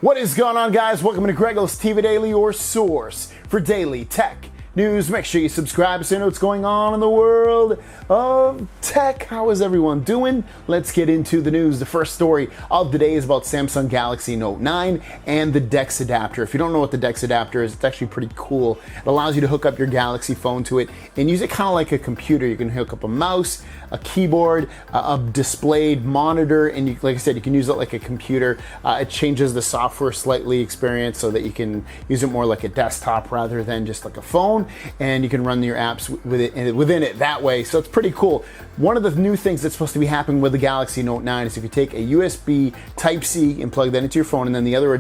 What is going on, guys? Welcome to GregglesTV Daily, your source for daily tech news. Make sure you subscribe so you know what's going on in the world of tech. How is everyone doing? Let's get into the news. The first story of the day is about Samsung Galaxy Note 9 and the DeX adapter. If you don't know what the DeX adapter is, it's actually pretty cool. It allows you to hook up your Galaxy phone to it and use it kind of like a computer. You can hook up a mouse, a keyboard, a displayed monitor, and you, like I said, you can use it like a computer. It changes the software slightly experience so that you can use it more like a desktop rather than just like a phone, and you can run your apps with it within it that way. So it's pretty cool. One of the new things that's supposed to be happening with the Galaxy Note 9 is if you take a USB Type-C and plug that into your phone, and then the other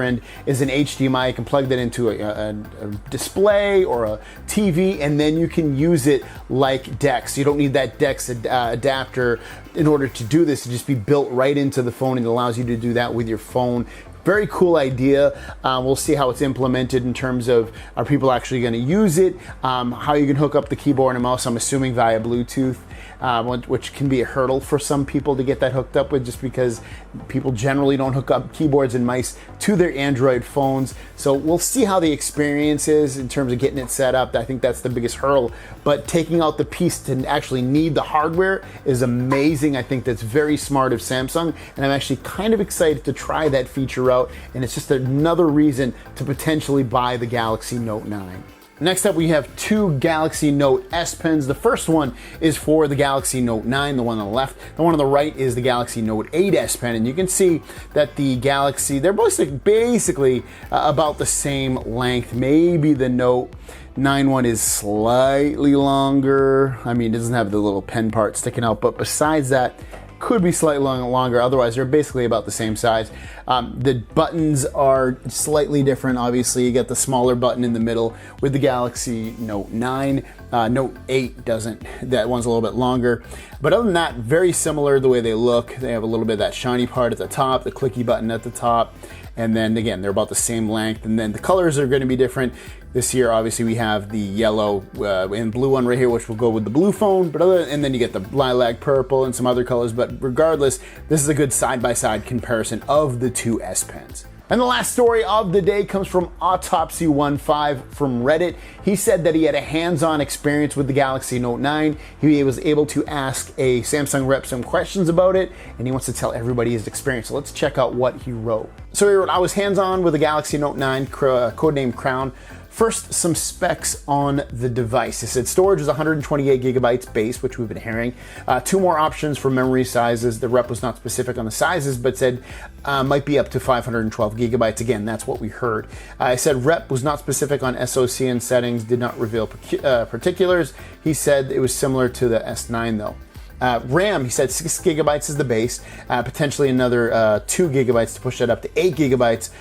end is an HDMI, you can plug that into a display or a TV, and then you can use it like DeX. You don't need that DeX adapter in order to do this. It just be built right into the phone, and it allows you to do that with your phone. Very cool idea. We'll see how it's implemented in terms of, are people actually going to use it, how you can hook up the keyboard and mouse, I'm assuming via Bluetooth, which can be a hurdle for some people to get that hooked up with, just because people generally don't hook up keyboards and mice to their Android phones. So we'll see how the experience is in terms of getting it set up. I think that's the biggest hurdle, but taking out the piece to actually need the hardware is amazing. I think that's very smart of Samsung, and I'm actually kind of excited to try that feature out, and it's just another reason to potentially buy the Galaxy Note 9. Next up, we have two Galaxy Note S Pens. The first one is for the Galaxy Note 9, the one on the left. The one on the right is the Galaxy Note 8 S Pen, and you can see that the Galaxy, they're basically about the same length. Maybe the Note 9 one is slightly longer. I mean, it doesn't have the little pen part sticking out, but besides that, could be slightly longer. Otherwise, they're basically about the same size. The buttons are slightly different. Obviously, you get the smaller button in the middle with the Galaxy Note 9. Note 8 doesn't. That one's a little bit longer. But other than that, very similar the way they look. They have a little bit of that shiny part at the top, the clicky button at the top. And then again, they're about the same length. And then the colors are going to be different. This year, obviously, we have the yellow and blue one right here, which will go with the blue phone. And then you get the lilac purple and some other colors. But regardless, this is a good side-by-side comparison of the two S Pens. And the last story of the day comes from Autopsy15 from Reddit. He said that he had a hands-on experience with the Galaxy Note 9. He was able to ask a Samsung rep some questions about it, and he wants to tell everybody his experience. So let's check out what he wrote. So he wrote, I was hands-on with the Galaxy Note 9, codename Crown. First, some specs on the device. He said storage is 128 gigabytes base, which we've been hearing. Two more options for memory sizes. The rep was not specific on the sizes, but said might be up to 512 gigabytes. Again, that's what we heard. I said rep was not specific on SoC and settings, did not reveal particulars. He said it was similar to the S9 though. RAM, he said 6 gigabytes is the base, potentially another 2 gigabytes to push that up to 8 gigabytes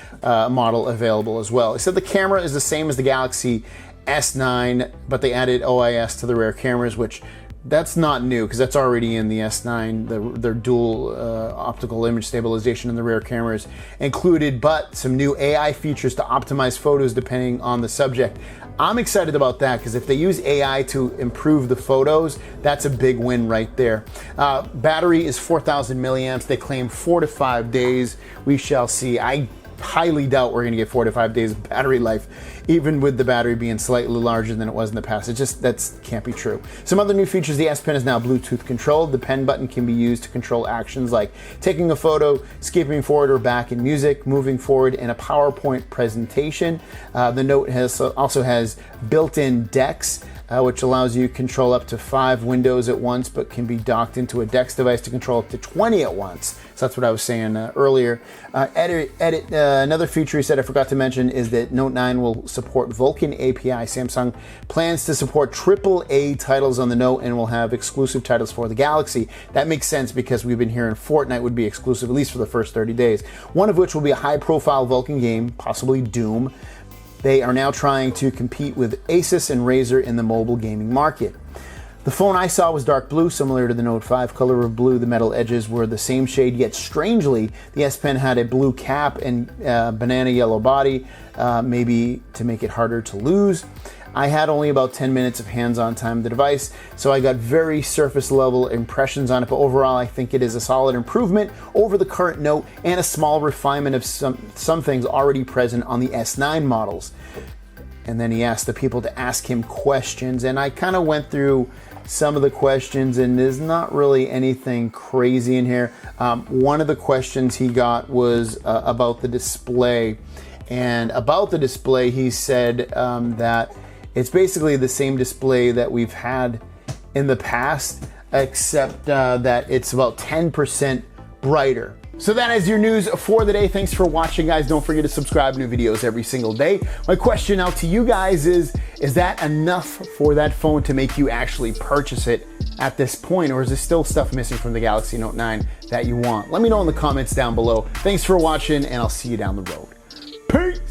model available as well. He said the camera is the same as the Galaxy S9, but they added OIS to the rear cameras, which that's not new because that's already in the S9. Their dual optical image stabilization in the rear cameras included, but some new AI features to optimize photos depending on the subject. I'm excited about that because if they use AI to improve the photos, that's a big win right there. Battery is 4,000 milliamps. They claim 4 to 5 days. We shall see. I highly doubt we're going to get 4 to 5 days of battery life, even with the battery being slightly larger than it was in the past. It just, that can't be true. Some other new features, the S Pen is now Bluetooth controlled. The pen button can be used to control actions like taking a photo, skipping forward or back in music, moving forward in a PowerPoint presentation. The Note also has built-in DeX, which allows you to control up to 5 windows at once, but can be docked into a DeX device to control up to 20 at once. So that's what I was saying earlier. Another feature he said I forgot to mention is that Note 9 will support Vulkan API. Samsung plans to support AAA titles on the Note and will have exclusive titles for the Galaxy. That makes sense because we've been hearing Fortnite would be exclusive, at least for the first 30 days. One of which will be a high-profile Vulkan game, possibly Doom. They are now trying to compete with Asus and Razer in the mobile gaming market. The phone I saw was dark blue, similar to the Note 5 color of blue. The metal edges were the same shade, yet strangely, the S Pen had a blue cap and banana yellow body, maybe to make it harder to lose. I had only about 10 minutes of hands-on time with the device, so I got very surface level impressions on it, but overall I think it is a solid improvement over the current Note and a small refinement of some things already present on the S9 models. And then he asked the people to ask him questions, and I kind of went through some of the questions, and there's not really anything crazy in here. One of the questions he got was about the display, and about the display he said that it's basically the same display that we've had in the past, except that it's about 10% brighter. So that is your news for the day. Thanks for watching, guys. Don't forget to subscribe. New videos every single day. My question now to you guys is that enough for that phone to make you actually purchase it at this point, or is there still stuff missing from the Galaxy Note 9 that you want? Let me know in the comments down below. Thanks for watching, and I'll see you down the road. Peace!